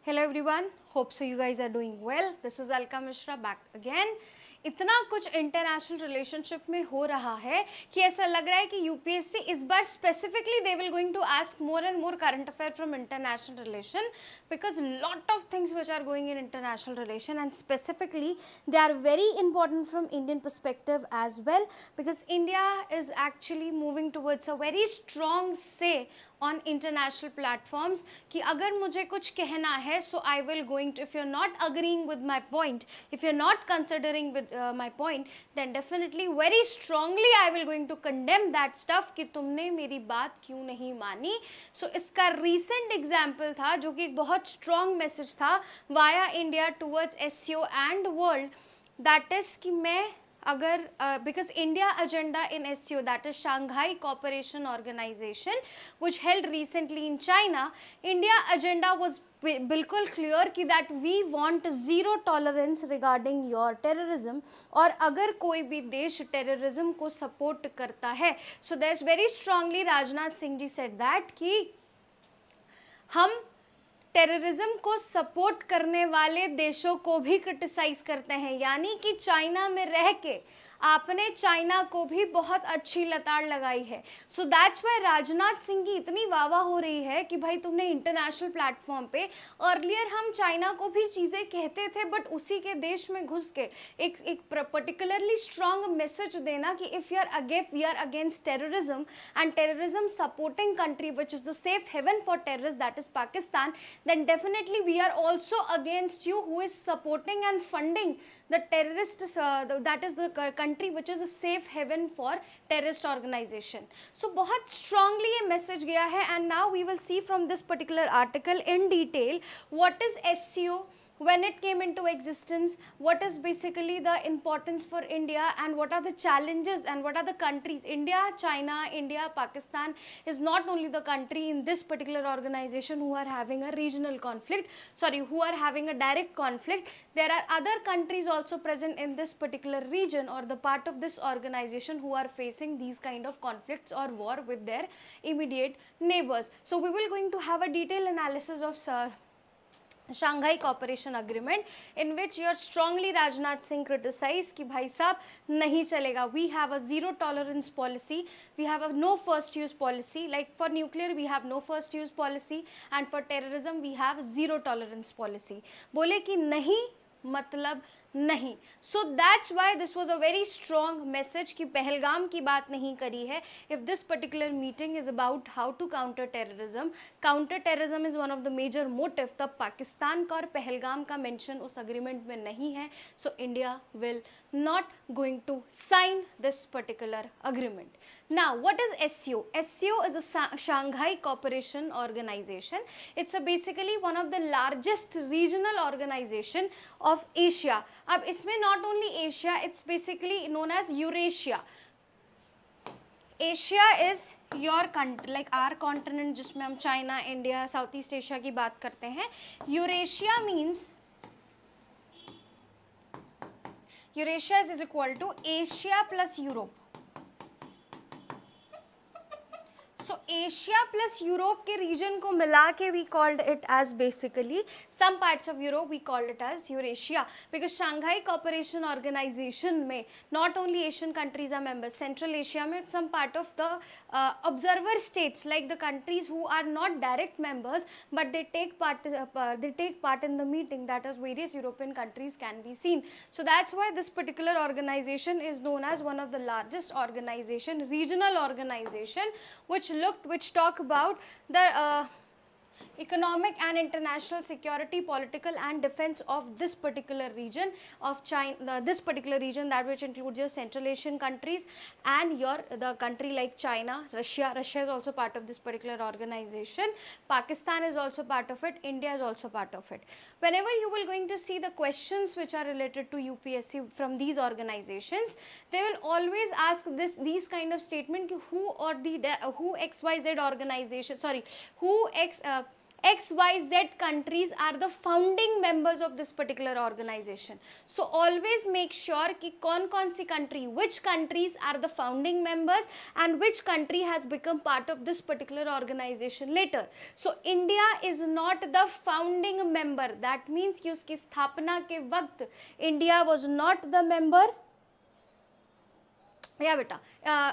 Hello everyone, hope so you guys are doing well. This is Alka Mishra back again. इतना कुछ international relationship में हो रहा है कि ऐसा लग रहा है कि यूपीएससी इस बार specifically they will going to ask more and more current affair from international relation because lot of things which are going in international relation and specifically they are very important from Indian perspective as well because India is actually moving towards a very strong say on international platforms कि अगर मुझे कुछ कहना है so I will going to, if you're not agreeing with my point, if you're not considering with my point, then definitely very strongly I will going to condemn that stuff कि तुमने मेरी बात क्यों नहीं मानी. So इसका recent example था जो कि एक बहुत strong message था via India towards SCO and world, that is कि मैं अगर because India agenda in SCO, that is Shanghai Cooperation Organization, which held recently in China, India agenda was बिल्कुल क्लियर कि that we want zero tolerance regarding your terrorism. और अगर कोई भी देश टेररिज्म को सपोर्ट करता है so there is very strongly Rajnath Singh ji said that कि हम टेररिज्म को सपोर्ट करने वाले देशों को भी क्रिटिसाइज करते हैं, यानी कि चाइना में रह के आपने चाइना को भी बहुत अच्छी लताड़ लगाई है. सो दैट्स वाई राजनाथ सिंह की इतनी वाहवाह हो रही है कि भाई तुमने इंटरनेशनल प्लेटफॉर्म पे अर्लियर हम चाइना को भी चीज़ें कहते थे बट उसी के देश में घुस के एक पर्टिकुलरली स्ट्रॉन्ग मैसेज देना कि if we are against terrorism and terrorism supporting country which is the safe haven for terrorist that is Pakistan, then definitely we are also against you who is supporting and funding the terrorists, that is the country which is a safe haven for terrorist organization. So बहुत strongly ये message गया है and now we will see from this particular article in detail what is SCO, when it came into existence, what is basically the importance for India and what are the challenges and what are the countries. India, China, India, Pakistan is not only the country in this particular organization who are having a regional conflict, who are having a direct conflict. There are other countries also present in this particular region or the part of this organization who are facing these kind of conflicts or war with their immediate neighbors. So we will going to have a detailed analysis of Shanghai Cooperation Agreement in which your strongly Rajnath Singh criticized कि भाई साहब नहीं चलेगा. We have a zero tolerance policy, we have a no first use policy, like for nuclear we have no first use policy and for terrorism we have zero tolerance policy. बोले कि नहीं मतलब नहीं. So that's why this was a very strong message कि पहलगाम की बात नहीं करी है. If this particular meeting is about how to counter terrorism is one of the major motive, तब पाकिस्तान का और पहलगाम का मेंशन उस अग्रीमेंट में नहीं है. So India will not going to sign this particular agreement. Now what is SCO? SCO is a Shanghai Cooperation Organization. It's a basically one of the largest regional organization of Asia. अब इसमें not only Asia, it's basically known as Eurasia. Asia is your country, like our continent जिसमें हम China, India, south east Asia की बात करते हैं. Eurasia means Eurasia is equal to Asia plus Europe. So Asia plus Europe के region को मिला के we called it as basically some parts of Europe we called it as Eurasia because Shanghai Cooperation Organization में not only Asian countries are members, Central Asia में some part of the observer states like the countries who are not direct members but they take part in the meeting, that is various European countries can be seen. So that's why this particular organization is known as one of the largest organization, regional organization which talk about the economic and international security, political and defense of this particular region of China, this particular region that which includes your Central Asian countries and the country like China, Russia is also part of this particular organization, Pakistan is also part of it, India is also part of it. Whenever you will going to see the questions which are related to UPSC from these organizations, they will always ask these kind of statement who XYZ organization, XYZ countries are the founding members of this particular organization. So always make sure कि कौन सी country, which countries are the founding members and which country has become part of this particular organization later. So India is not the founding member. That means कि उसकी स्थापना के वक्त India was not the member. Yeah, beta.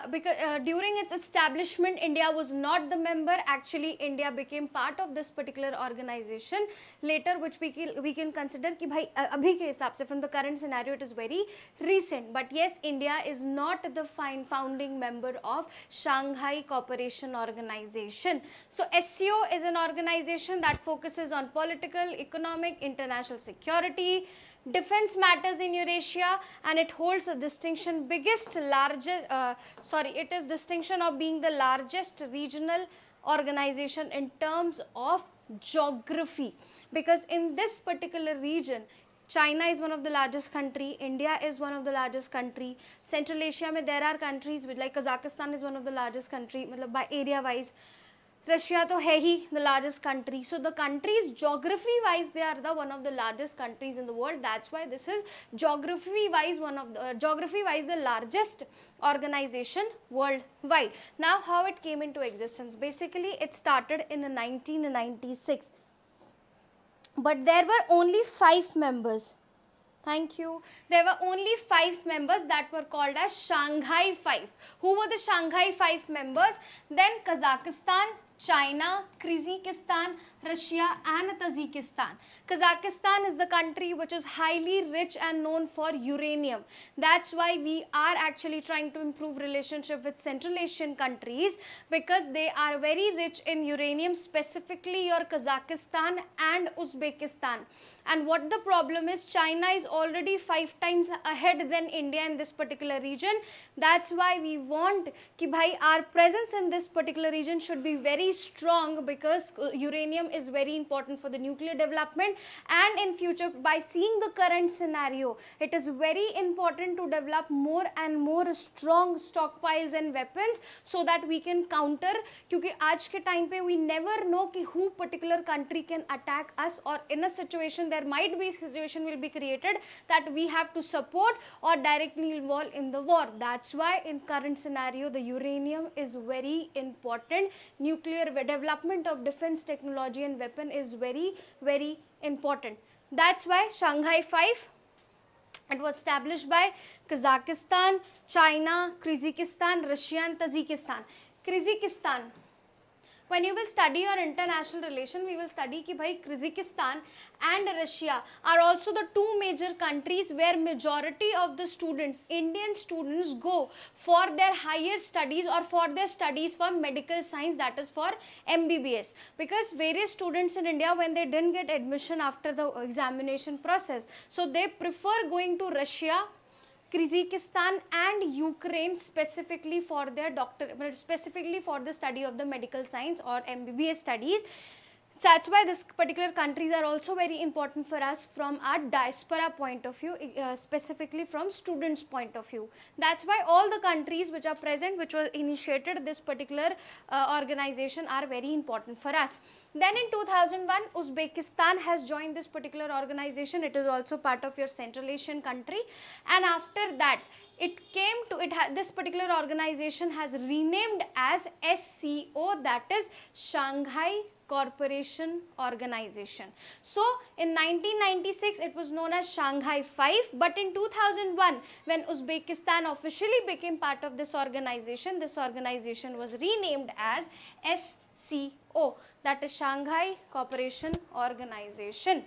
Because during its establishment, India was not the member. Actually, India became part of this particular organization later, which we can consider कि भाई अभी के हिसाब से from the current scenario it is very recent. But yes, India is not the founding member of Shanghai Cooperation Organization. So SCO is an organization that focuses on political, economic, international security, defense matters in Eurasia, and it holds a distinction it is distinction of being the largest regional organization in terms of geography, because in this particular region China is one of the largest country, India is one of the largest country, Central Asia mein there are countries with like Kazakhstan is one of the largest country, मतलब by area wise Russia तो है ही the largest country. So the countries geography wise they are the one of the largest countries in the world. That's why this is geography wise the largest organization worldwide. Now how it came into existence? Basically it started in 1996, but there were only 5 members. Thank you. There were only 5 members that were called as Shanghai 5. Who were the Shanghai 5 members? Then Kazakhstan, China, Kyrgyzstan, Russia and Tajikistan. Kazakhstan is the country which is highly rich and known for uranium. That's why we are actually trying to improve relationship with Central Asian countries, because they are very rich in uranium, specifically your Kazakhstan and Uzbekistan. And what the problem is, China is already 5 times ahead than India in this particular region. That's why we want कि भाई our presence in this particular region should be very strong, because uranium is very important for the nuclear development, and in future by seeing the current scenario it is very important to develop more and more strong stockpiles and weapons so that we can counter, क्योंकि आज के time पे we never know कि who particular country can attack us, or in a situation there might be situation will be created that we have to support or directly involve in the war. That's why in current scenario the uranium is very important. Nuclear development of defense technology and weapon is very important. That's why Shanghai 5, it was established by Kazakhstan, China, Kyrgyzstan, Russia and Tajikistan. Kyrgyzstan, when you will study your international relation, we will study कि भाई Kyrgyzstan and Russia are also the 2 major countries where majority of the students, Indian students, go for their higher studies or for their studies for medical science, that is for MBBS. Because various students in India, when they didn't get admission after the examination process, so they prefer going to Russia, Kyrgyzstan and Ukraine specifically for their specifically for the study of the medical science or MBBS studies. That's why these particular countries are also very important for us from our diaspora point of view, specifically from students' point of view. That's why all the countries which are present, which were initiated this particular organization, are very important for us. Then in 2001, Uzbekistan has joined this particular organization. It is also part of your Central Asian country. And after that, this particular organization has renamed as SCO, that is Shanghai Cooperation Organization. So in 1996 it was known as Shanghai 5, but in 2001 when Uzbekistan officially became part of this organization was renamed as SCO, that is Shanghai Cooperation Organization.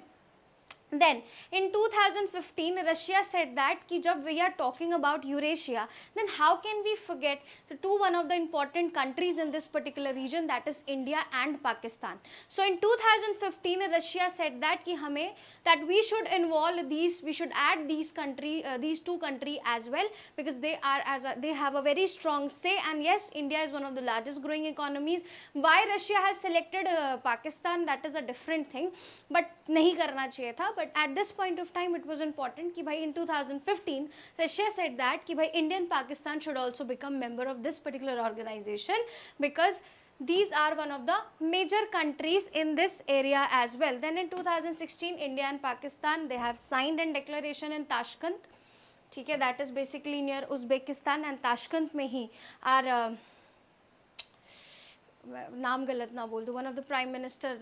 Then in 2015 Russia said that कि जब we are talking about Eurasia, then how can we forget the one of the important countries in this particular region, that is India and Pakistan. So in 2015 Russia said that कि हमें that we should involve these, we should add these two countries as well, because they have a very strong say. And yes, India is one of the largest growing economies. Why Russia has selected Pakistan, that is a different thing, but नहीं करना चाहिए था. But at this point of time it was important कि भाई in 2015 Russia said that कि भाई India and Pakistan should also become member of this particular organization, because these are one of the major countries in this area as well. Then in 2016, India and Pakistan, they have signed a declaration in Tashkent. ठीक है, that is basically near Uzbekistan, and Tashkent में ही are नाम गलत ना बोल दूँ, one of the prime minister,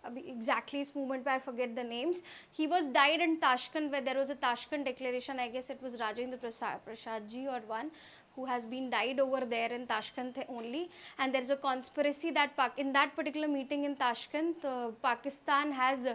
अभी exactly इस moment पे I forget the names, he was died in Tashkent, where there was a Tashkent declaration. I guess it was Rajendra Prasad ji or one who has been died over there in Tashkent only, and there is a conspiracy that in that particular meeting in Tashkent, Pakistan has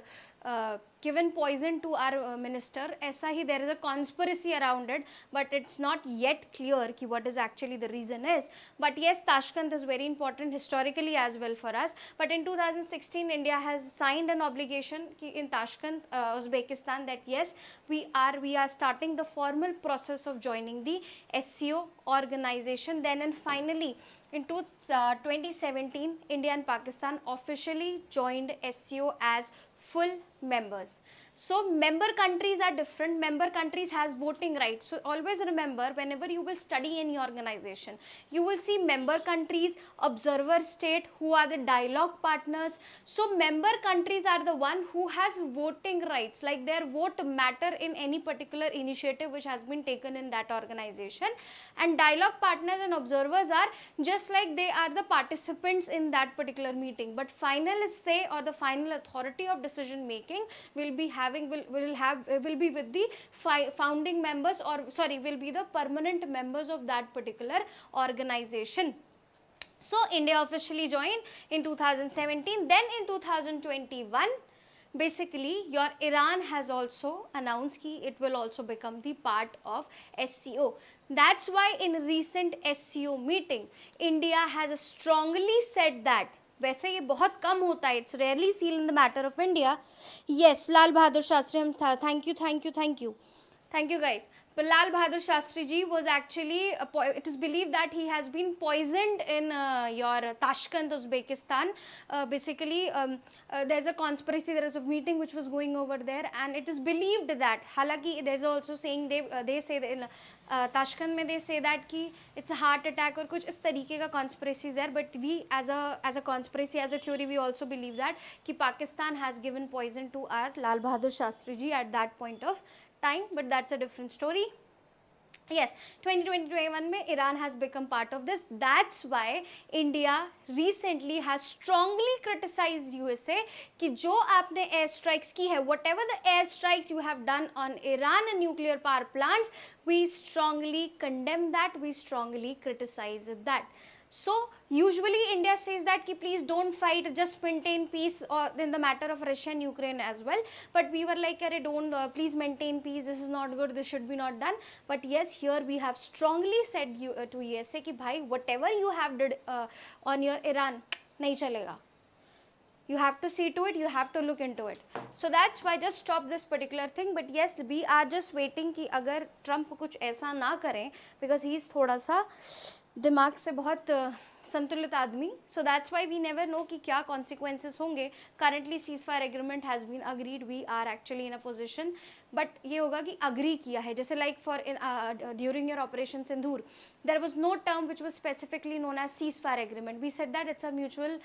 given poison to our minister. ऐसा ही there is a conspiracy around it, but it's not yet clear कि what is actually the reason is. But yes, Tashkent is very important historically as well for us. But in 2016, India has signed an obligation in Tashkent, Uzbekistan, that yes, we are starting the formal process of joining the SCO organization. Then and finally, in 2017, India and Pakistan officially joined SCO as full members. So member countries are different. Member countries has voting rights. So always remember, whenever you will study any organization, you will see member countries, observer state, who are the dialogue partners. So member countries are the one who has voting rights, like their vote matter in any particular initiative which has been taken in that organization. And dialogue partners and observers are just like they are the participants in that particular meeting. But final say or the final authority of decision making will be will be with the founding members, or sorry, will be the permanent members of that particular organization. So India officially joined in 2017. Then in 2021, basically your Iran has also announced that it will also become the part of SCO. That's why in recent SCO meeting, India has strongly said that, वैसे ये बहुत कम होता है, it's rarely seen in the matter of India. Yes, Lal Bahadur Shastri, हम thank you guys. But Lal Bahadur Shastri ji was actually, it is believed that he has been poisoned in your Tashkent, Uzbekistan. Basically, there's a conspiracy, there is a meeting which was going over there, and it is believed that, halaki there's also saying, they say that in Tashkent mein they say that ki it's a heart attack or kuch is tarike ka conspiracy is there. But we as a conspiracy, as a theory, we also believe that ki Pakistan has given poison to our Lal Bahadur Shastri ji at that point of time, but that's a different story. Yes, 2020-21 में Iran has become part of this. That's why India recently has strongly criticized USA कि जो आपने air strikes की है, whatever the air strikes you have done on Iran and nuclear power plants, we strongly condemn that, we strongly criticize that. So usually India says that ki please don't fight, just maintain peace, or in the matter of Russia and Ukraine as well. But we were like, don't please maintain peace, this is not good, this should be not done. But yes, here we have strongly said to USA ki bhai, whatever you have did on your Iran, nahi chalega. You have to see to it, you have to look into it. So that's why just stop this particular thing. But yes, we are just waiting कि अगर Trump कुछ ऐसा ना करें, because he is थोड़ा सा दिमाग से बहुत संतुलित आदमी. So that's why we never know कि क्या consequences होंगे. Currently ceasefire agreement has been agreed. We are actually in a position, but ये होगा कि agree किया है. जैसे like for during your operation Sindhur, there was no term which was specifically known as ceasefire agreement. We said that it's a mutual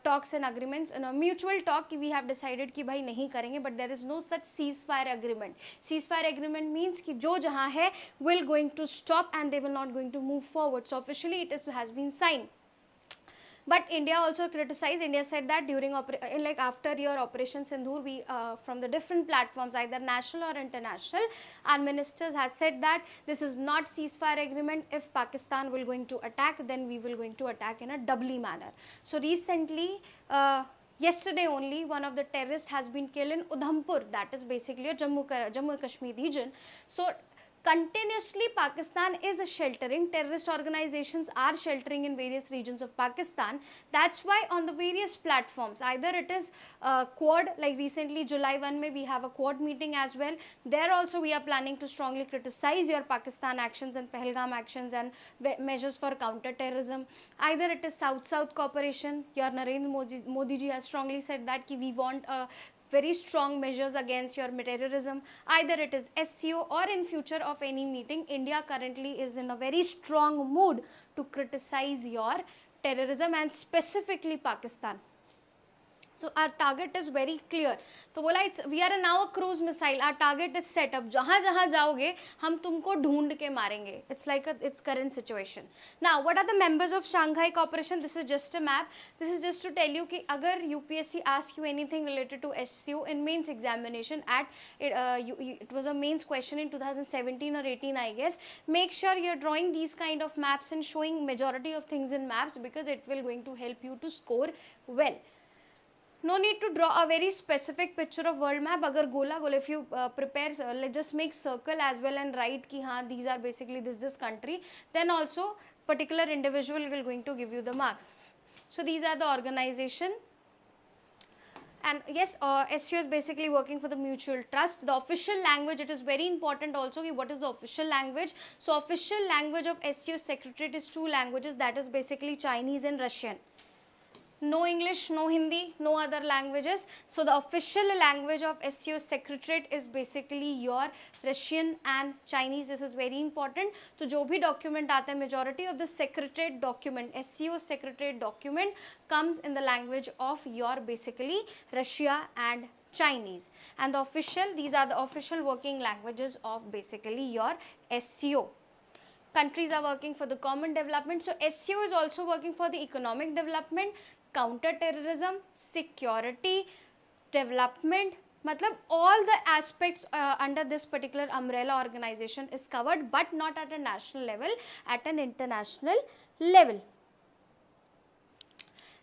talks and agreements, and a mutual talk कि we have decided कि भाई नहीं करेंगे, but there is no such ceasefire agreement. Ceasefire agreement means कि जो जहाँ है will going to stop and they will not going to move forward. So officially it has been signed. But India also criticized. India said that during like after your operation Sindhur, we from the different platforms, either national or international, our ministers has said that this is not ceasefire agreement. If Pakistan will going to attack, then we will going to attack in a doubly manner. So recently, yesterday only, one of the terrorists has been killed in Udhampur, that is basically a Jammu and Kashmir region. So continuously Pakistan is sheltering, terrorist organizations are sheltering in various regions of Pakistan. That's why on the various platforms, either it is Quad, like recently July 1 mein we have a Quad meeting as well. There also we are planning to strongly criticize your Pakistan actions and Pahalgam actions and measures for counter-terrorism. Either it is South-South cooperation, your Narendra Modi ji has strongly said that ki we want a very strong measures against your terrorism. Either it is SCO or in future of any meeting, India currently is in a very strong mood to criticize your terrorism and specifically Pakistan. So our target is very clear. तो बोला we are now a cruise missile. Our target is set up. जहाँ जहाँ जाओगे हम तुमको ढूंढ के मारेंगे. It's like its current situation. Now what are the members of Shanghai Cooperation? This is just a map. This is just to tell you कि अगर UPSC ask you anything related to SCO in mains examination at it was a mains question in 2017 or 18 I guess. Make sure you're drawing these kind of maps and showing majority of things in maps because it will going to help you to score well. No need to draw a very specific picture of world map. Agar gola if you prepare, let's just make circle as well and write ki haan, these are basically this country. Then also particular individual will going to give you the marks. So these are the organization. And yes, SCO is basically working for the mutual trust. The official language, it is very important also what is the official language. So official language of SCO Secretariat is 2 languages, that is basically Chinese and Russian. No English, no Hindi, no other languages. So the official language of SCO Secretariat is basically your Russian and Chinese. This is very important. So जो भी document आता है, majority of the Secretariat document, SCO Secretariat document comes in the language of your basically Russia and Chinese. And the official, these are the official working languages of basically your SCO. Countries are working for the common development. So SCO is also working for the economic development, counter-terrorism, security, development. Matlab all the aspects under this particular umbrella organization is covered, but not at a national level, at an international level.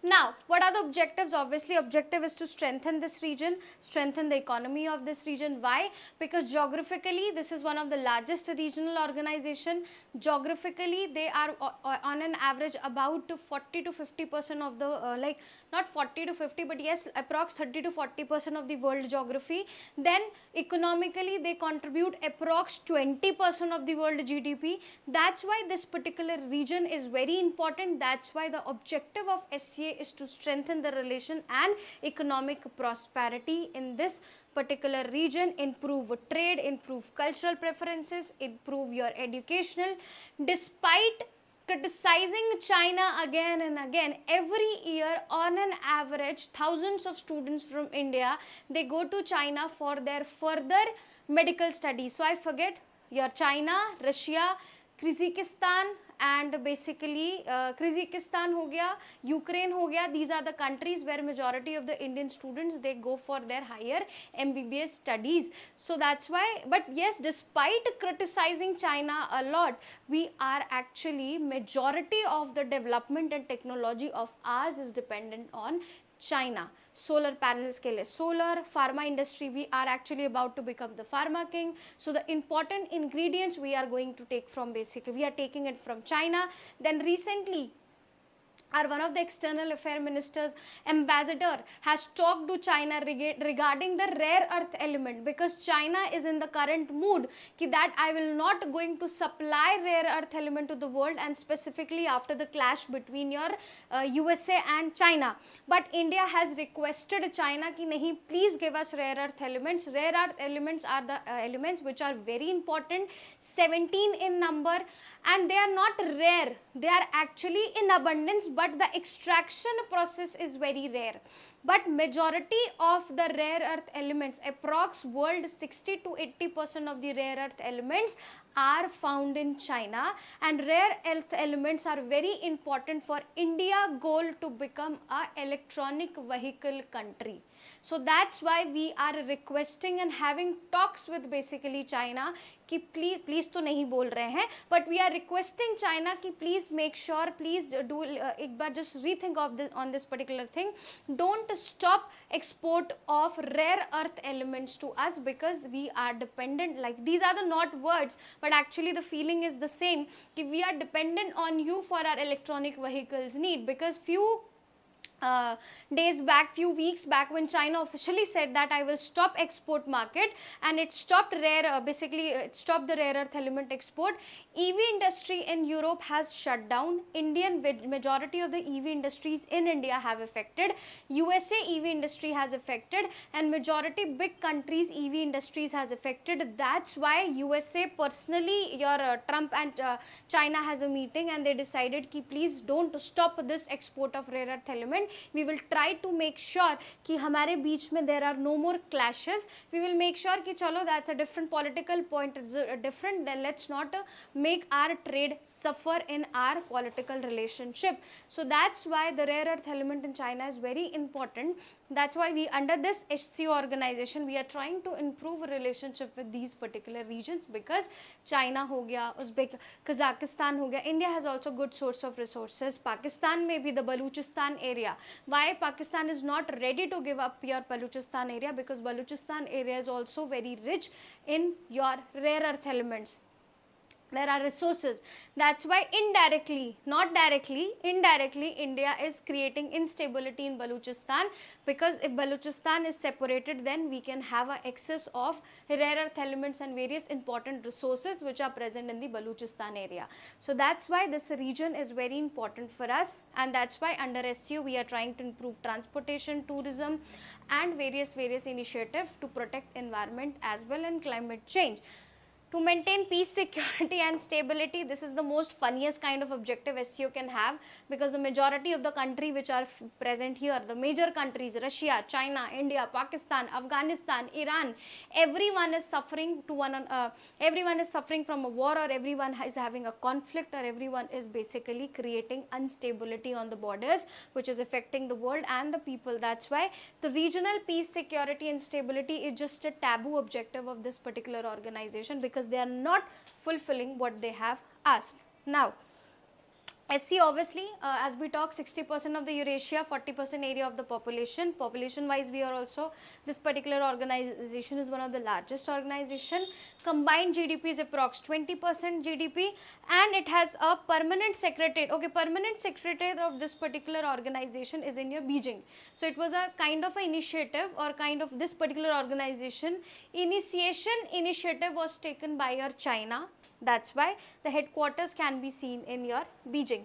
Now, what are the objectives? Obviously, objective is to strengthen this region, strengthen the economy of this region. Why? Because geographically, this is one of the largest regional organization. Geographically, they are on an average about 40 to 50% of the, not 40 to 50, but yes, approx 30 to 40% of the world geography. Then, economically, they contribute approx 20% of the world GDP. That's why this particular region is very important. That's why the objective of SCA is to strengthen the relation and economic prosperity in this particular region, improve trade, improve cultural preferences, improve your educational. Despite criticizing China again and again, every year on an average thousands of students from India, they go to China for their further medical studies. So I forget your China, Russia, Kyrgyzstan and basically Kyrgyzstan ho gaya, Ukraine ho gaya. These are the countries where majority of the Indian students, they go for their higher MBBS studies. So that's why, but yes, despite criticizing China a lot, we are actually, majority of the development and technology of ours is dependent on China. Solar panels ke liye solar, pharma industry, we are actually about to become the pharma king. So the important ingredients we are going to take from basically, we are taking it from China. Then recently, one of the external affairs ministers ambassador has talked to China regarding the rare earth element, because China is in the current mood that I will not going to supply rare earth element to the world, and specifically after the clash between your USA and China. But India has requested China ki nahi, please give us rare earth elements. Rare earth elements are the elements which are very important, 17 in number, and they are not rare, they are actually in abundance, but the extraction process is very rare. But majority of the rare earth elements, approx world 60 to 80% of the rare earth elements are found in China, and rare earth elements are very important for India goal to become a electronic vehicle country. So that's why we are requesting and having talks with basically China कि please तो नहीं बोल रहे हैं, but we are requesting China कि please make sure, please do एक बार just rethink of this on this particular thing. Don't stop export of rare earth elements to us, because we are dependent, like these are the not words, but actually the feeling is the same कि we are dependent on you for our electronic vehicles need, because few days back, few weeks back, when China officially said that I will stop export market, and it stopped basically it stopped the rare earth element export. EV industry in Europe has shut down. Indian majority of the EV industries in India have affected. USA EV industry has affected, and majority big countries EV industries has affected. That's why USA personally, your Trump and China has a meeting, and they decided ki please don't stop this export of rare earth element. We will try to make sure कि हमारे बीच में there are no more clashes. We will make sure कि चलो that's a different political point, it's different, then let's not make our trade suffer in our political relationship. So that's why the rare earth element in China is very important. That's why we, under this SCO organization, we are trying to improve relationship with these particular regions, because China हो गया, Uzbek, Kazakhstan हो गया, India has also good source of resources. Pakistan में भी the Baluchistan area. Why Pakistan is not ready to give up your Baluchistan area? Because Baluchistan area is also very rich in your rare earth elements. There are resources. That's why indirectly, not directly, indirectly, India is creating instability in Baluchistan, because if Baluchistan is separated, then we can have an excess of rare earth elements and various important resources which are present in the Baluchistan area. So that's why this region is very important for us, and that's why under SCO we are trying to improve transportation, tourism, and various initiatives to protect environment as well and climate change. To maintain peace, security and stability, this is the most funniest kind of objective SCO can have, because the majority of the country which are present here, the major countries, Russia, China, India, Pakistan, Afghanistan, Iran, everyone is suffering everyone is suffering from a war, or everyone is having a conflict, or everyone is basically creating instability on the borders, which is affecting the world and the people. That's why the regional peace, security and stability is just a taboo objective of this particular organization, because they are not fulfilling what they have asked. Now, SC obviously, as we talk, 60% of the Eurasia, 40% area of the population. Population wise, we are also, this particular organization is one of the largest organization. Combined GDP is approx 20% GDP, and it has a permanent secretariat. Okay, permanent secretariat of this particular organization is in your Beijing. So it was a kind of an initiative, or kind of this particular organization initiative was taken by your China. That's why the headquarters can be seen in your Beijing.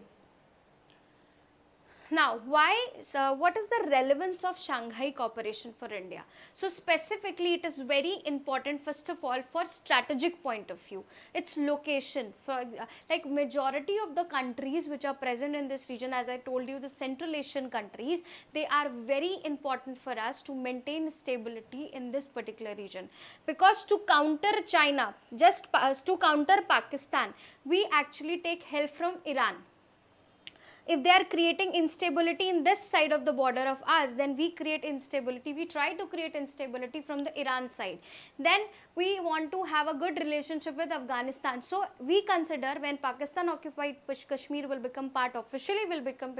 Now, what is the relevance of Shanghai Cooperation for India? So specifically, it is very important, first of all, for strategic point of view. Its location, for like majority of the countries which are present in this region, as I told you, the Central Asian countries, they are very important for us to maintain stability in this particular region. Because to counter China, just to counter Pakistan, we actually take help from Iran. If they are creating instability in this side of the border of us, then we create instability. We try to create instability from the Iran side. Then we want to have a good relationship with Afghanistan. So we consider when Pakistan occupied Kashmir will become part, officially will become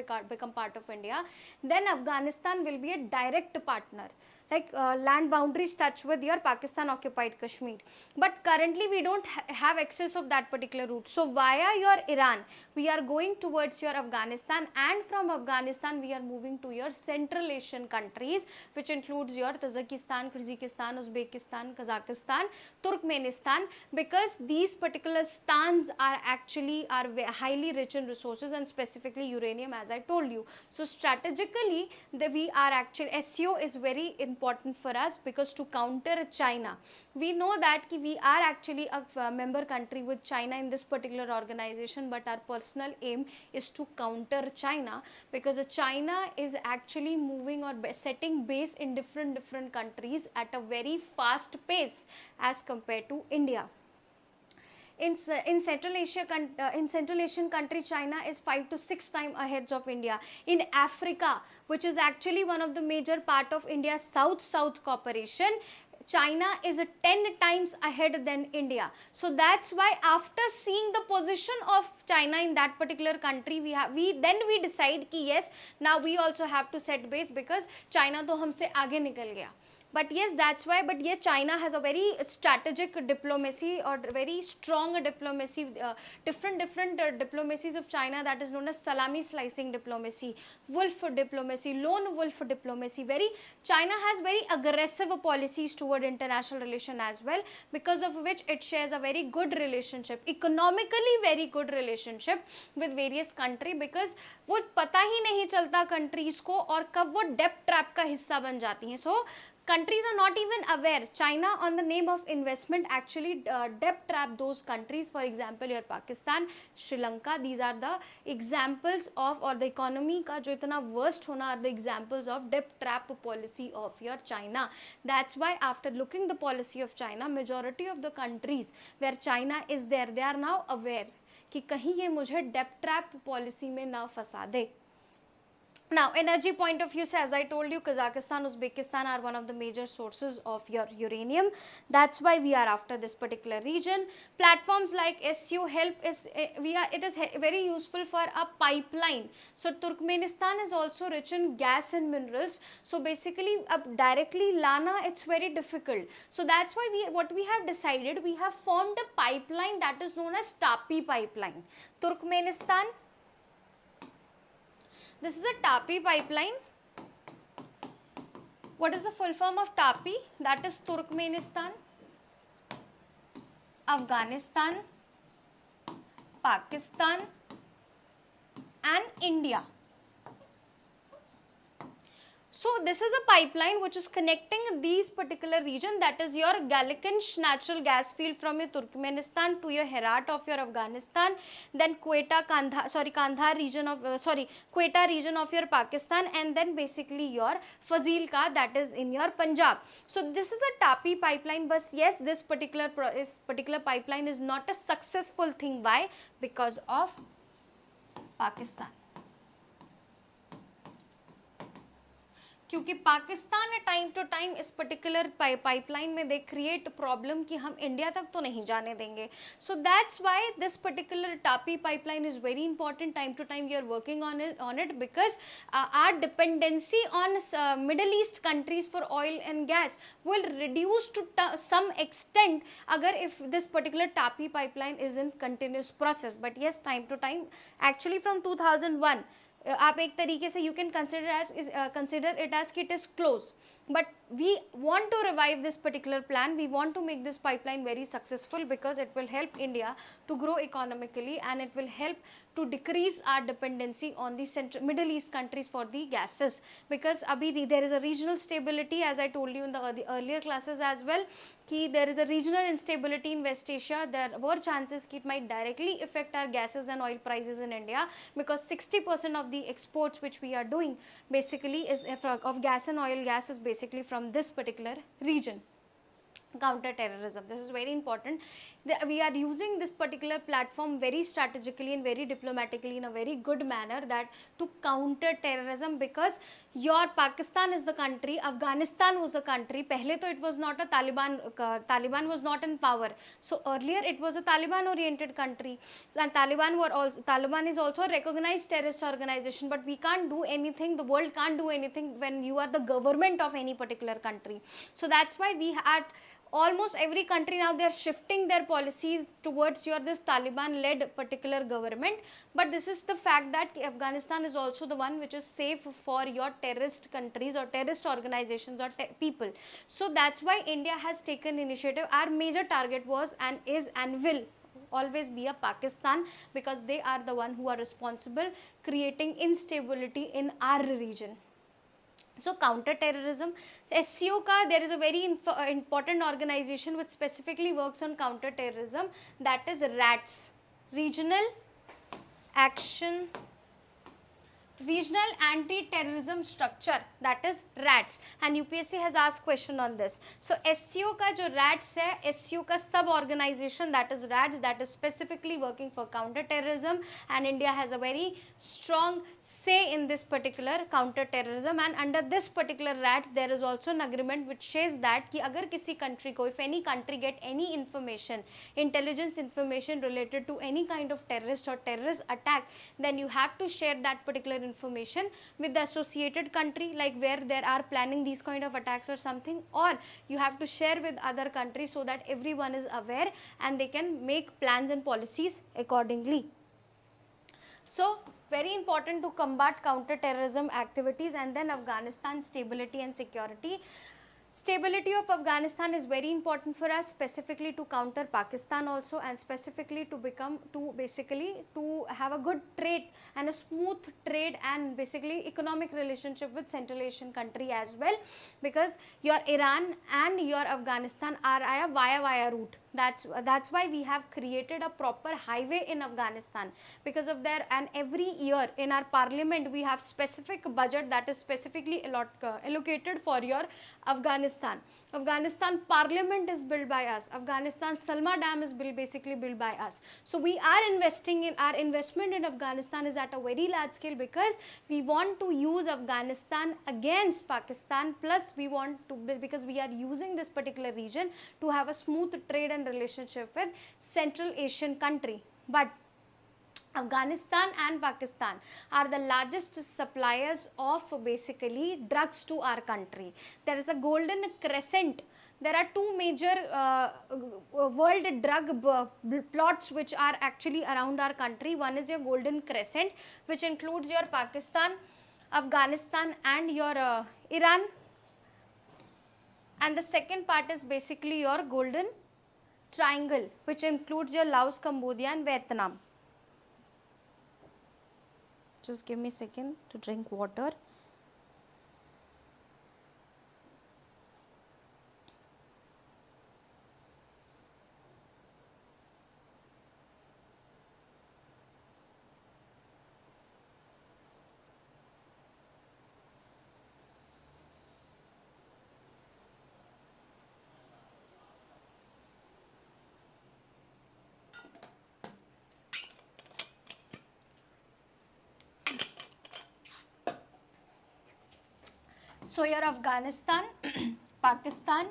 part of India, then Afghanistan will be a direct partner. Like land boundaries touch with your Pakistan occupied Kashmir. But currently we don't have access of that particular route. So via your Iran, we are going towards your Afghanistan, and from Afghanistan we are moving to your Central Asian countries, which includes your Tajikistan, Kyrgyzstan, Uzbekistan, Kazakhstan, Turkmenistan, because these particular stans are actually highly rich in resources, and specifically uranium, as I told you. So strategically, we are actually, SCO is very important for us, because to counter China, we know that we are actually a member country with China in this particular organization, but our personal aim is to counter China, because China is actually moving or setting base in different countries at a very fast pace as compared to India. In Central Asian country, China is 5 to 6 times ahead of India. In Africa, which is actually one of the major part of India's South-South cooperation, China is 10 times ahead than India. So that's why after seeing the position of China in that particular country, we decide कि yes, now we also have to set base, because China तो हमसे आगे निकल गया. but yes, that's why. But yes, China has a very strategic diplomacy or very strong diplomacy, different diplomacies of China, that is known as salami slicing diplomacy, wolf diplomacy, lone wolf diplomacy. Very China has very aggressive policies toward international relation as well, because of which it shares a very good relationship, economically very good relationship with various country, because वो पता ही नहीं चलता countries को और कब वो debt trap का हिस्सा बन जाती हैं. So countries are not even aware. China, on the name of investment, actually debt trap those countries. For example, your Pakistan, Sri Lanka, these are the examples of, or the economy का जो इतना worst होना, are the examples of debt trap policy of your China. That's why after looking the policy of China, majority of the countries where China is there, they are now aware कि कहीं ये मुझे debt trap policy में ना फंसा दे. Now, energy point of view, as I told you, Kazakhstan, Uzbekistan are one of the major sources of your uranium. That's why we are after this particular region. Platforms like SCO help is, it is very useful for a pipeline. So, Turkmenistan is also rich in gas and minerals. So, basically, directly Lana, it's very difficult. So, that's why what we have decided, we have formed a pipeline that is known as TAPI pipeline. Turkmenistan. This is a TAPI pipeline. What is the full form of TAPI? That is Turkmenistan, Afghanistan, Pakistan and India. So this is a pipeline which is connecting these particular region, that is your Galician natural gas field from your Turkmenistan to your Herat of your Afghanistan, then Kandahar region of Quetta region of your Pakistan, and then basically your Fazilka, that is in your Punjab. So this is a TAPI pipeline, but yes, this particular pipeline is not a successful thing. Why? Because of Pakistan. क्योंकि Pakistan time to time इस particular pipeline में they create problem कि हम India तक तो नहीं जाने देंगे. So that's why this particular TAPI pipeline is very important. Time to time we are working on it because our dependency on Middle East countries for oil and gas will reduce to some extent अगर if this particular TAPI pipeline is in continuous process. But yes, time to time actually from 2001 आप एक तरीके से you can consider it as कि it is close, but we want to revive this particular plan. We want to make this pipeline very successful because it will help India to grow economically and it will help to decrease our dependency on the Middle East countries for the gases, because abhi there is a regional stability, as I told you in the earlier classes as well, कि there is a regional instability in West Asia. There were chances कि it might directly affect our gases and oil prices in India, because 60% of the exports which we are doing basically is of gas and oil gas is basically from this particular region. Counter-terrorism, this is very important. We are using this particular platform very strategically and very diplomatically in a very good manner, that to counter terrorism, because your Pakistan is the country, Afghanistan was a country, pehle to it was not a Taliban was not in power. So earlier it was a Taliban oriented country, and Taliban is also a recognized terrorist organization, but we can't do anything, the world can't do anything when you are the government of any particular country. So that's why we had almost every country now, they are shifting their policies towards this Taliban led particular government. But this is the fact that Afghanistan is also the one which is safe for your terrorist countries or terrorist organizations or people. So that's why India has taken initiative. Our major target was and is and will always be a Pakistan, because they are the one who are responsible creating instability in our region. So counter-terrorism, SCO ka, there is a very important organization which specifically works on counter-terrorism, that is RATS, Regional Anti-Terrorism Structure, that is RATS, and UPSC has asked question on this. So SCO का जो RATS है, SCO का sub organization, that is RATS, that is specifically working for counter-terrorism, and India has a very strong say in this particular counter-terrorism. And under this particular RATS, there is also an agreement which says that कि अगर किसी country को, if any country get any information, intelligence information related to any kind of terrorist or terrorist attack, then you have to share that particular information with the associated country, like where there are planning these kind of attacks or something, or you have to share with other countries so that everyone is aware and they can make plans and policies accordingly. So very important to combat counter-terrorism activities. And then Afghanistan stability and security. Stability of Afghanistan is very important for us, specifically to counter Pakistan also, and specifically to basically to have a good trade and a smooth trade and basically economic relationship with Central Asian country as well, because your Iran and your Afghanistan are a via route. That's why we have created a proper highway in Afghanistan because of their, and every year in our parliament we have specific budget that is specifically allocated for your Afghanistan. Afghanistan parliament is built by us. Afghanistan Salma Dam is basically built by us. So we are investing in, our investment in Afghanistan is at a very large scale because we want to use Afghanistan against Pakistan, plus we want to build, because we are using this particular region to have a smooth trade and relationship with Central Asian country. But Afghanistan and Pakistan are the largest suppliers of basically drugs to our country. There is a golden crescent. There are two major world drug plots which are actually around our country. One is your golden crescent, which includes your Pakistan, Afghanistan and your Iran. And the second part is basically your golden triangle, which includes your Laos, Cambodia and Vietnam. Just give me a second to drink water. So your Afghanistan, Pakistan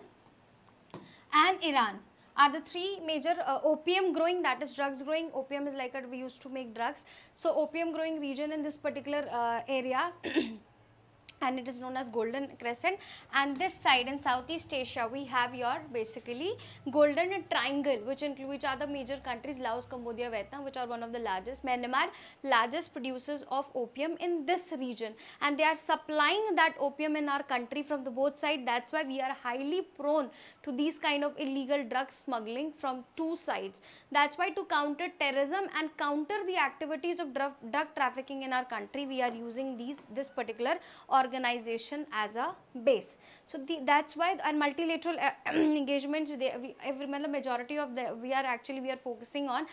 and Iran are the three major opium growing, that is drugs growing. Opium is like we used to make drugs. So opium growing region in this particular area and it is known as golden crescent. And this side in Southeast Asia we have your basically golden triangle, which are the major countries Laos, Cambodia, Vietnam, which are one of the largest. Myanmar, largest producers of opium in this region, and they are supplying that opium in our country from the both sides. That's why we are highly prone to these kind of illegal drug smuggling from two sides. That's why to counter terrorism and counter the activities of drug trafficking in our country, we are using this particular organization as a base. So that's why our multilateral engagements, majority of the we are focusing on.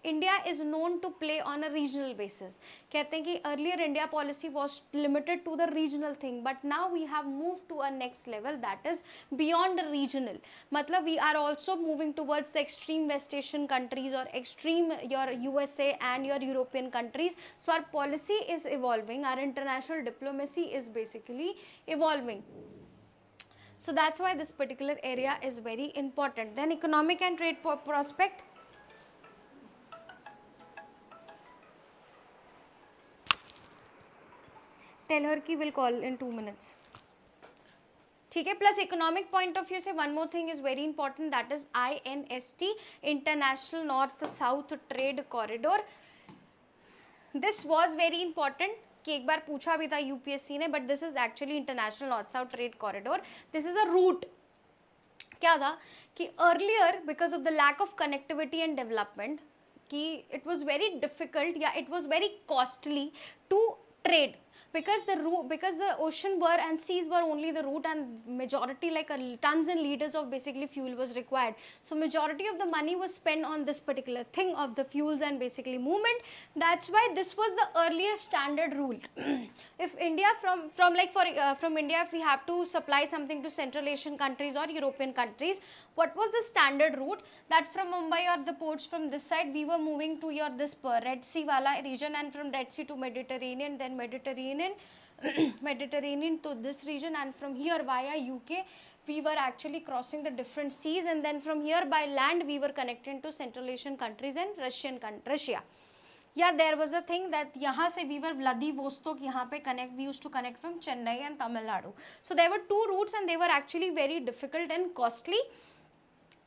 India is known to play on a regional basis. कहते हैं कि earlier India policy was limited to the regional thing, but now we have moved to a next level that is beyond the regional. मतलब we are also moving towards the extreme West Asian countries or extreme your USA and your European countries. So our policy is evolving, our international diplomacy is basically evolving. So that's why this particular area is very important. Then economic and trade prospect. Tell her ki will call in 2 minutes. ठीक है. Plus economic point of view से one more thing is very important, that is INST, International North South Trade Corridor. This was very important कि एक बार पूछा भी था UPSC ने, but this is actually International North South Trade Corridor. This is a route. क्या था कि earlier because of the lack of connectivity and development कि it was very difficult, it was very costly to trade. Because the ocean were and seas were only the route, and majority like tons and liters of basically fuel was required. So majority of the money was spent on this particular thing of the fuels and basically movement. That's why this was the earliest standard rule. If India from India, if we have to supply something to Central Asian countries or European countries, what was the standard route? That from Mumbai or the ports from this side we were moving to your this Red Sea wala region, and from Red Sea to Mediterranean, then Mediterranean to this region, and from here via UK we were actually crossing the different seas, and then from here by land we were connected to Central Asian countries and Russia. Yeah, there was a thing that यहाँ से we were Vladivostok यहाँ पे connect, we used to connect from Chennai and Tamil Nadu. So there were two routes and they were actually very difficult and costly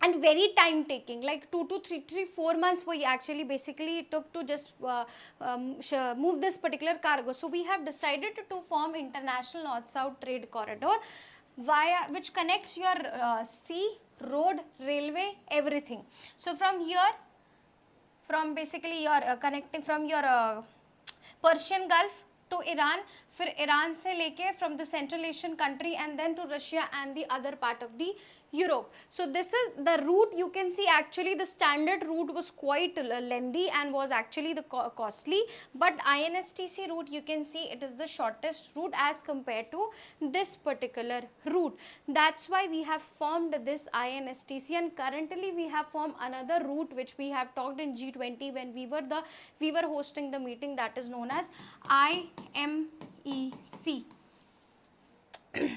and very time taking, like 2 to 4 months we actually basically took to just move this particular cargo. So we have decided to form international north-south trade corridor via which connects your sea, road, railway, everything. So from here, from basically your connecting from your Persian Gulf to Iran, फिर Iran से लेके from the Central Asian country and then to Russia and the other part of the Europe. So this is the route. You can see actually the standard route was quite lengthy and was actually the costly, but INSTC route, you can see it is the shortest route as compared to this particular route. That's why we have formed this INSTC, and currently we have formed another route which we have talked in G20 when we were hosting the meeting, that is known as IMEC.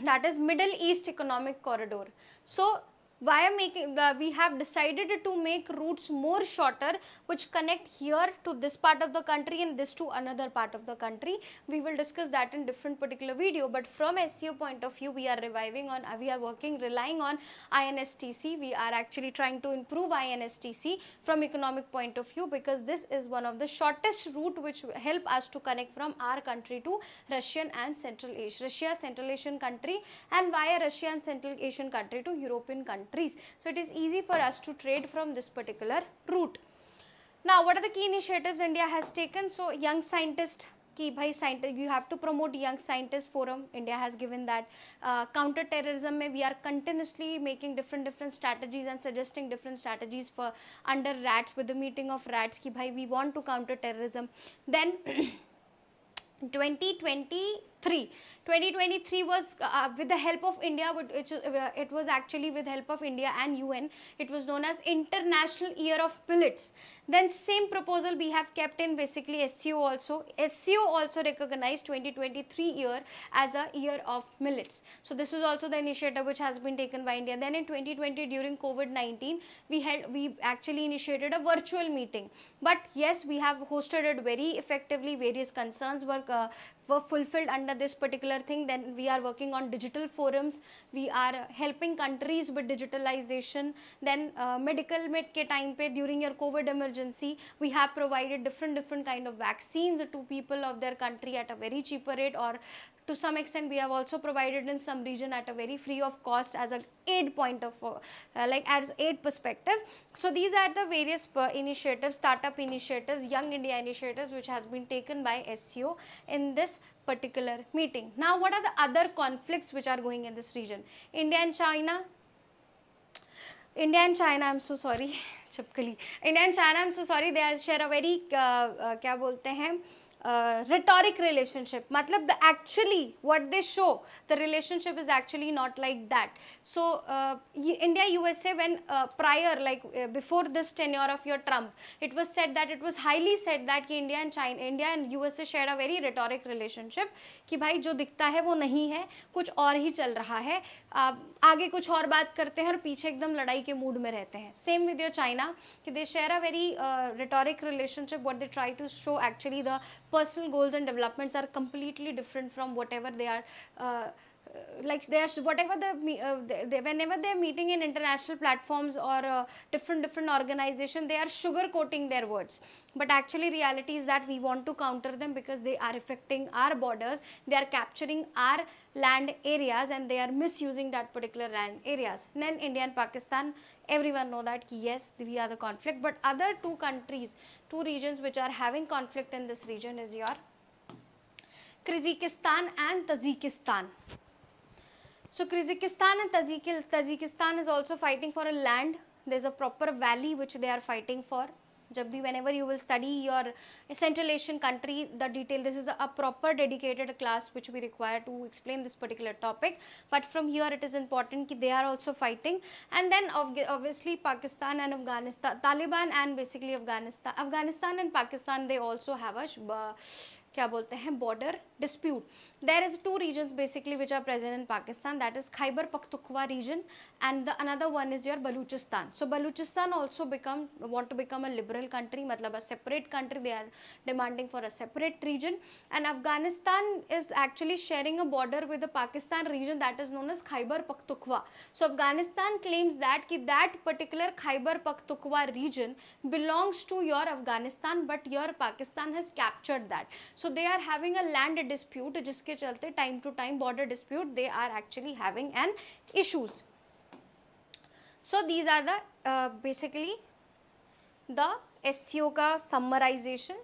That is Middle East Economic Corridor. So we have decided to make routes more shorter which connect here to this part of the country and this to another part of the country. We will discuss that in different particular video, but from SEO point of view we are relying on INSTC. We are actually trying to improve INSTC from economic point of view, because this is one of the shortest route which help us to connect from our country to Russia, Central Asian country, and via Russia and Central Asian country to European country. So it is easy for us to trade from this particular route. Now, what are the key initiatives India has taken? So young scientist, you have to promote young scientist forum. India has given that. Counter terrorism mein we are continuously making different strategies and suggesting different strategies for under RATS, with the meeting of RATS ki bhai we want to counter terrorism. Then 2023 was with the help of India, it was actually with help of India and UN. It was known as International Year of Millets. Then same proposal we have kept in basically SCO also. SCO also recognized 2023 year as a year of millets. So this is also the initiative which has been taken by India. Then in 2020 during COVID-19 we actually initiated a virtual meeting. But yes, we have hosted it very effectively. Various concerns were fulfilled under this particular thing. Then we are working on digital forums. We are helping countries with digitalization. Then medical med ke time pe during your COVID emergency, we have provided different kind of vaccines to people of their country at a very cheaper rate, or to some extent we have also provided in some region at a very free of cost as a aid point of as aid perspective. So these are the various initiatives, startup initiatives, Young India initiatives which has been taken by SCO in this particular meeting. Now what are the other conflicts which are going in this region? India and China, I'm so sorry, India and China, I'm so sorry, they share a very क्या बोलते हैं rhetoric relationship. Matlab actually what they show, the relationship is actually not like that. So India USA, when prior before this tenure of your Trump, it was said that, it was highly said that कि India and USA shared a very rhetoric relationship कि भाई जो दिखता है वो नहीं है, कुछ और ही चल रहा है, आगे कुछ और बात करते हैं और पीछे एकदम लड़ाई के मूड में रहते हैं. Same with your China, कि they share a very rhetoric relationship. What they try to show, actually the personal goals and developments are completely different from whatever they are whatever whenever they are meeting in international platforms or different organizations, they are sugarcoating their words, but actually reality is that we want to counter them because they are affecting our borders, they are capturing our land areas and they are misusing that particular land areas. Then India and Pakistan, everyone know that yes, we are the conflict, but other two countries, two regions which are having conflict in this region is your Kyrgyzstan and Tajikistan. So Kyrgyzstan and Tajikistan is also fighting for a land. There is a proper valley which they are fighting for. Whenever you will study your Central Asian country, the detail, this is a proper dedicated class which we require to explain this particular topic. But from here it is important that they are also fighting. And then obviously Pakistan and Afghanistan, Taliban and basically Afghanistan and Pakistan, they also have a क्या बोलते हैं border dispute. There is two regions basically which are present in Pakistan, that is Khyber Pakhtunkhwa region and the another one is your Baluchistan. So Baluchistan also want to become a liberal country, matlab a separate country, they are demanding for a separate region, and Afghanistan is actually sharing a border with the Pakistan region that is known as Khyber Pakhtunkhwa. So Afghanistan claims that that particular Khyber Pakhtunkhwa region belongs to your Afghanistan, but your Pakistan has captured that. So they are having a land dispute, जिसके चलते time to time border dispute they are actually having an issues. So these are the basically the SCO का summarization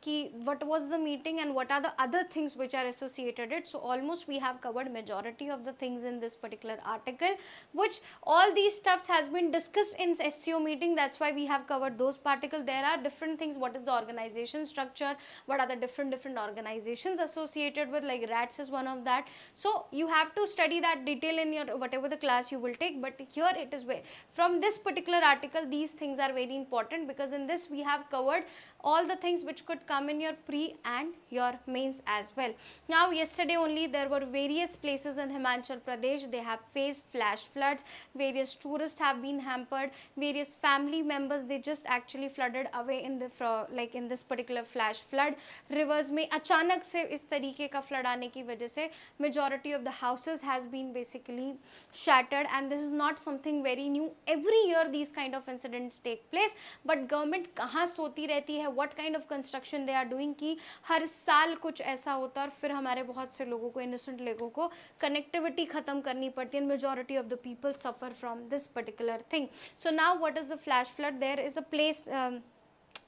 कि what was the meeting and what are the other things which are associated it. So almost we have covered majority of the things in this particular article, which all these stuffs has been discussed in SCO meeting, that's why we have covered those particles. There are different things, what is the organization structure, what are the different organizations associated with, like RATS is one of that. So you have to study that detail in your whatever the class you will take, but here it is from this particular article these things are very important, because in this we have covered all the things which could come in your pre and your mains as well. Now yesterday only there were various places in Himachal Pradesh, they have faced flash floods, various tourists have been hampered, various family members they just actually flooded away in the like in this particular flash flood. Rivers में अचानक से इस तरीके का flood आने की वजह से majority of the houses has been basically shattered, and this is not something very new. Every year these kind of incidents take place, but government कहाँ सोती रहती है, what kind of construction they are doing कि हर साल कुछ ऐसा होता है और फिर हमारे बहुत से लोगों को, innocent लोगों को connectivity ख़त्म करनी पड़ती है, and majority of the people suffer from this particular thing. So now what is the flash flood? There is a place,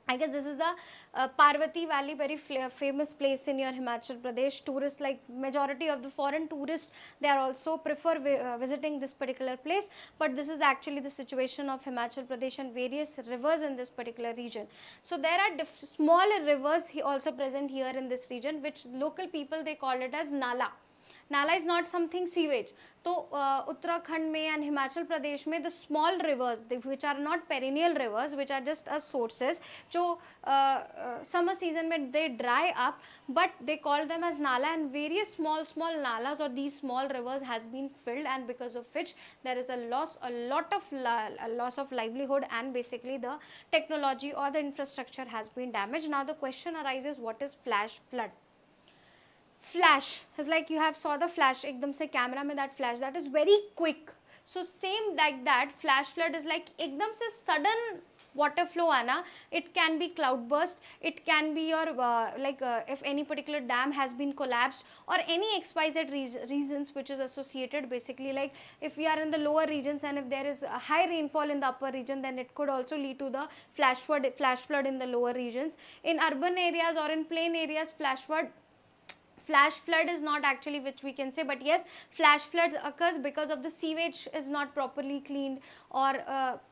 I guess this is a Parvati Valley, very famous place in your Himachal Pradesh. Tourists, like majority of the foreign tourists, they are also prefer visiting this particular place, but this is actually the situation of Himachal Pradesh and various rivers in this particular region. So there are small rivers also present here in this region, which local people they call it as Nala. Nala is not something sewage. तो उत्तराखंड में and Himachal Pradesh में the small rivers which are not perennial rivers, which are just as sources, जो summer season में they dry up, but they call them as nala, and various small nalas or these small rivers has been filled, and because of which there is a lot of loss of livelihood, and basically the technology or the infrastructure has been damaged. Now the question arises, what is flash flood? Flash is like you have saw the flash एकदम से camera में that flash, that is very quick. So same like that, flash flood is like एकदम से sudden water flow आना. It can be cloud burst, it can be your if any particular dam has been collapsed, or any XYZ reasons which is associated, basically like if we are in the lower regions and if there is a high rainfall in the upper region, then it could also lead to the flash flood in the lower regions. In urban areas or in plain areas, flash flood is not actually which we can say, but yes, flash floods occurs because of the sewage is not properly cleaned, or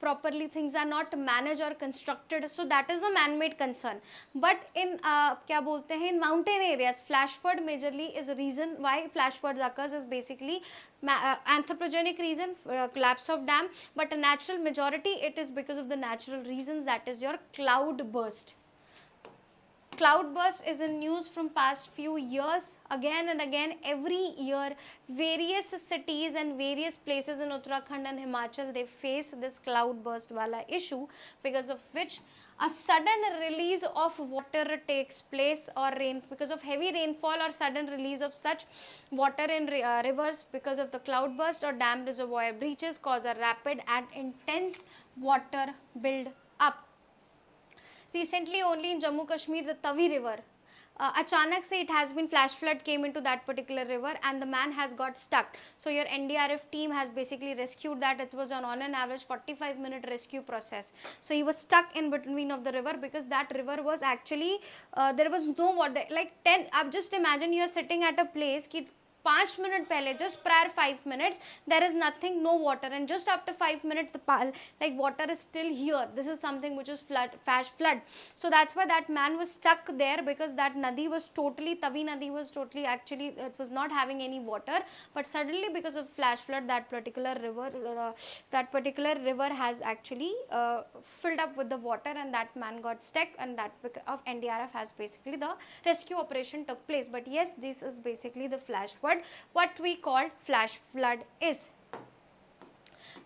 properly things are not managed or constructed, so that is a man-made concern. But in क्या बोलते हैं, in mountain areas, flash flood majorly is a reason why flash floods occurs is basically anthropogenic reason, collapse of dam, but a natural majority it is because of the natural reasons, that is your cloud burst. Cloud burst is in news from past few years, again and again, every year various cities and various places in Uttarakhand and Himachal they face this cloud burst wala issue, because of which a sudden release of water takes place, or because of heavy rainfall or sudden release of such water in rivers because of the cloud burst or dam reservoir breaches cause a rapid and intense water build up. Recently only in Jammu Kashmir, the Tavi river, अचानक से it has been flash flood came into that particular river and the man has got stuck. So your NDRF team has basically rescued that. It was on an average 45-minute rescue process. So he was stuck in between of the river, because that river was actually there was no water, like 10. अब just imagine you are sitting at a place कि 5 minute पहले, just prior 5 minutes, there is nothing, no water, and just after 5 minutes, like water is still here. This is something which is flash flood. So that's why that man was stuck there, because that Nadi was totally, Tavi Nadi was totally, actually it was not having any water, but suddenly because of flash flood, that particular river has actually filled up with the water, and that man got stuck, and that of NDRF has basically the rescue operation took place. But yes, this is basically the flash flood, what we call flash flood is.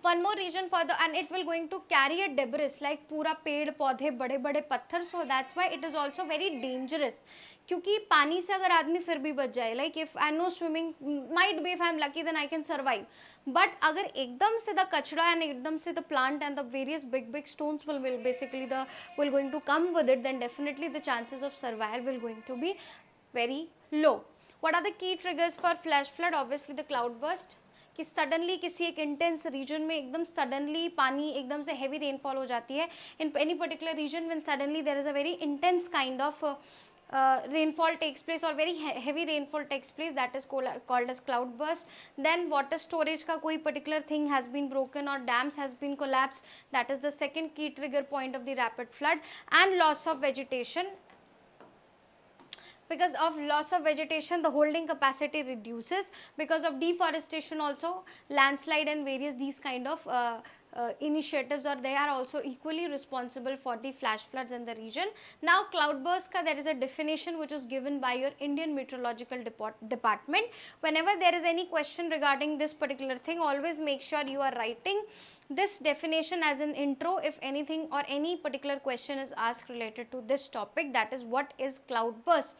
One more region for the, and it will going to carry a debris like पूरा पेड़ पौधे बड़े बड़े पत्थर, so that's why it is also very dangerous, क्योंकि पानी से अगर आदमी फिर भी बच जाए, like if I know swimming, might be if I am lucky then I can survive, but अगर एकदम से the कचरा and एकदम से the plant and the various big stones will basically will going to come with it, then definitely the chances of survival will going to be very low. What are the key triggers for flash flood? Obviously the cloud burst, कि suddenly किसी एक intense reason में एकदम suddenly पानी एकदम से heavy rainfall हो जाती है in any particular region, when suddenly there is a very intense kind of rainfall takes place or very heavy rainfall takes place, that is called as cloud burst. Then water storage का कोई particular thing has been broken or dams has been collapsed, that is the second key trigger point of the rapid flood. And loss of vegetation, because of loss of vegetation the holding capacity reduces, because of deforestation also landslide and various these kind of initiatives, or they are also equally responsible for the flash floods in the region. Now cloudburst ka there is a definition which is given by your Indian Meteorological Department. Whenever there is any question regarding this particular thing, always make sure you are writing this definition as an intro if anything or any particular question is asked related to this topic, that is what is cloudburst.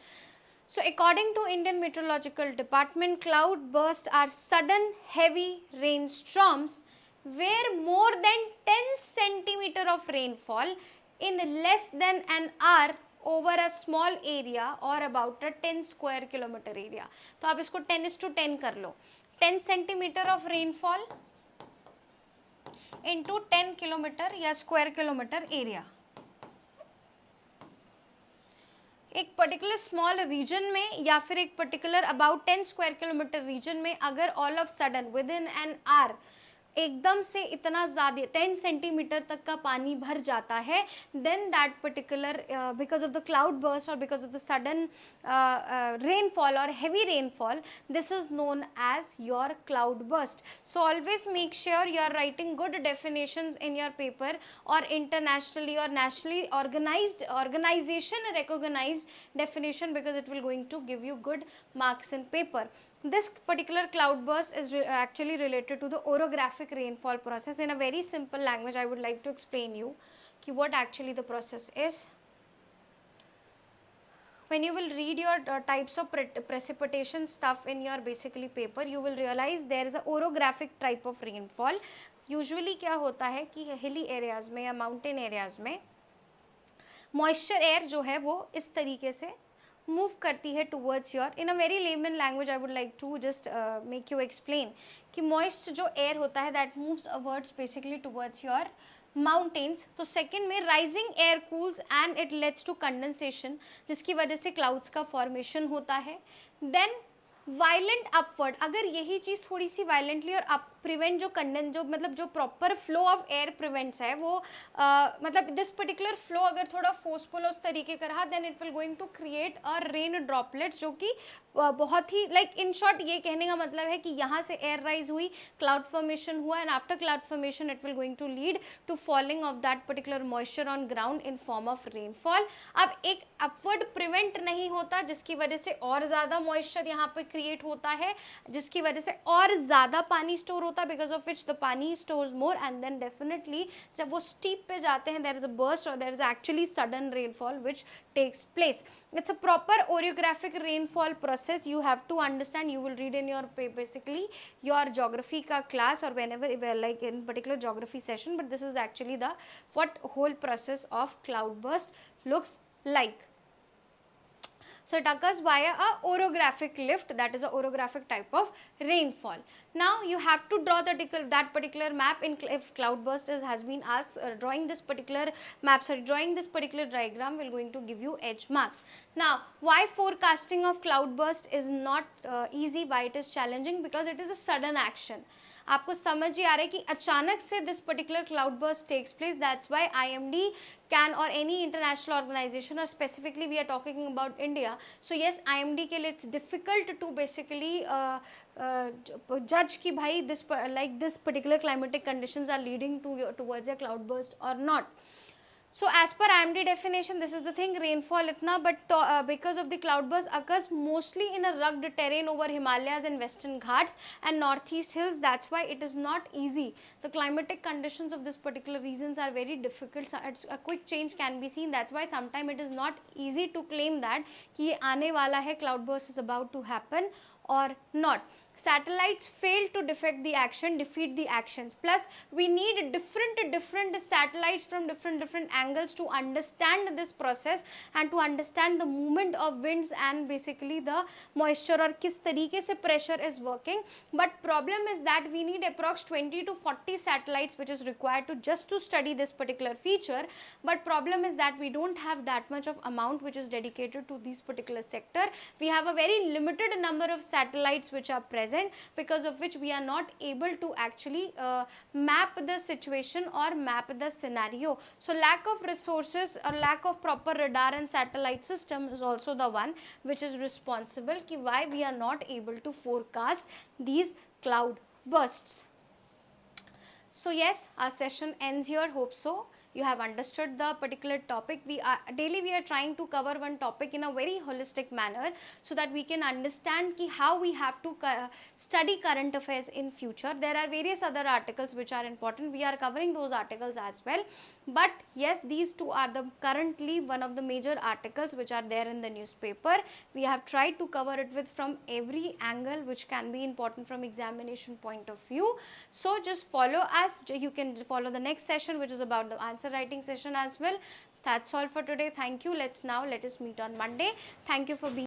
So according to Indian Meteorological Department, cloudbursts are sudden heavy rainstorms where more than 10 centimeter of rainfall in less than an hour over a small area or about a 10 square kilometer area. तो आप इसको 10:10 कर लो, 10 centimeter of rainfall into 10 kilometer या square kilometer area. एक particular small region में या फिर एक particular about 10 square kilometer region में अगर all of sudden within an hour एकदम से इतना ज़्यादा 10 सेंटीमीटर तक का पानी भर जाता है, then that particular because of the cloud burst और because of the sudden rainfall और heavy rainfall, this is known as your cloud burst. So always make sure you are writing good definitions in your paper और internationally और nationally organization recognized definition, because it will going to give you good marks in paper. This particular cloud burst is actually related to the orographic rainfall process. In a very simple language, I would like to explain you what actually the process is. When you will read your types of precipitation stuff in your basically paper, you will realize there is a orographic type of rainfall. Usually क्या होता है कि hilly areas में या mountain areas में moisture air जो है वो इस तरीके से मूव करती है towards your, in a very layman language I would like to just make you explain कि मॉइस्ट जो एयर होता है that moves upwards basically towards your mountains. तो सेकंड में rising air cools and it leads to condensation, जिसकी वजह से clouds का फॉर्मेशन होता है. देन वायलेंट अपवर्ड, अगर यही चीज़ थोड़ी सी वायलेंटली और अप प्रिवेंट जो कंडेंस जो मतलब जो proper flow of air prevents है वो मतलब दिस पर्टिकुलर फ्लो अगर थोड़ा फोर्सफुल उस तरीके का रहा, then it will going to create a rain droplets, जो कि बहुत ही लाइक इन शॉर्ट ये कहने का मतलब है कि यहाँ से एयर राइज हुई, क्लाउड फॉर्मेशन हुआ, and after cloud formation it will going to lead to falling of that particular moisture on ground in form of rainfall. अब एक अपवर्ड प्रिवेंट नहीं होता, जिसकी वजह से और ज़्यादा मॉइस्चर यहाँ पे क्रिएट होता है, जिसकी वजह से और ज़्यादा पानी स्टोर होता है, because of which the पानी stores more, and then definitely जब वो steep पे जाते हैं there is a burst or there is actually sudden rainfall which takes place. It's a proper orographic rainfall process. You have to understand. You will read in your basically your geography का class or whenever like in particular geography session, but this is actually the what whole process of cloud burst looks like. So it occurs via a orographic lift, that is a orographic type of rainfall. Now you have to draw that particular map in if cloudburst has been asked. Drawing this particular diagram will going to give you edge marks. Now why forecasting of cloudburst is not easy, why it is challenging? Because it is a sudden action. आपको समझ ही आ रहा है कि अचानक से this particular cloudburst takes place. That's why IMD can, or any international organization, or specifically we are talking about India. So yes, IMD के लिए it's difficult to basically judge कि भाई this particular climatic conditions are leading towards a cloudburst or not. So as per IMD definition, this is the thing, rainfall itna, but because of the cloudburst occurs mostly in a rugged terrain over Himalayas and Western Ghats and Northeast Hills. That's why it is not easy. The climatic conditions of this particular regions are very difficult. So a quick change can be seen. That's why sometimes it is not easy to claim that कि ये आने वाला है, cloudburst is about to happen or not. Satellites fail to defeat the actions. Plus we need different satellites from different angles to understand this process and to understand the movement of winds and basically the moisture और किस तरीके से pressure is working. But problem is that we need approx 20 to 40 satellites which is required to study this particular feature. But problem is that we don't have that much of amount which is dedicated to this particular sector. We have a very limited number of satellites which are present, because of which we are not able to actually map the situation or map the scenario. So lack of resources or lack of proper radar and satellite system is also the one which is responsible ki why we are not able to forecast these cloud bursts. So yes, our session ends here. Hope so you have understood the particular topic. We are trying to cover one topic in a very holistic manner so that we can understand ki how we have to study current affairs in future. There are various other articles which are important. We are covering those articles as well. But yes, these two are currently one of the major articles which are there in the newspaper. We have tried to cover it with from every angle which can be important from examination point of view. So just follow us. You can follow the next session which is about the answer writing session as well. That's all for today. Thank you. Let us meet on Monday. Thank you for being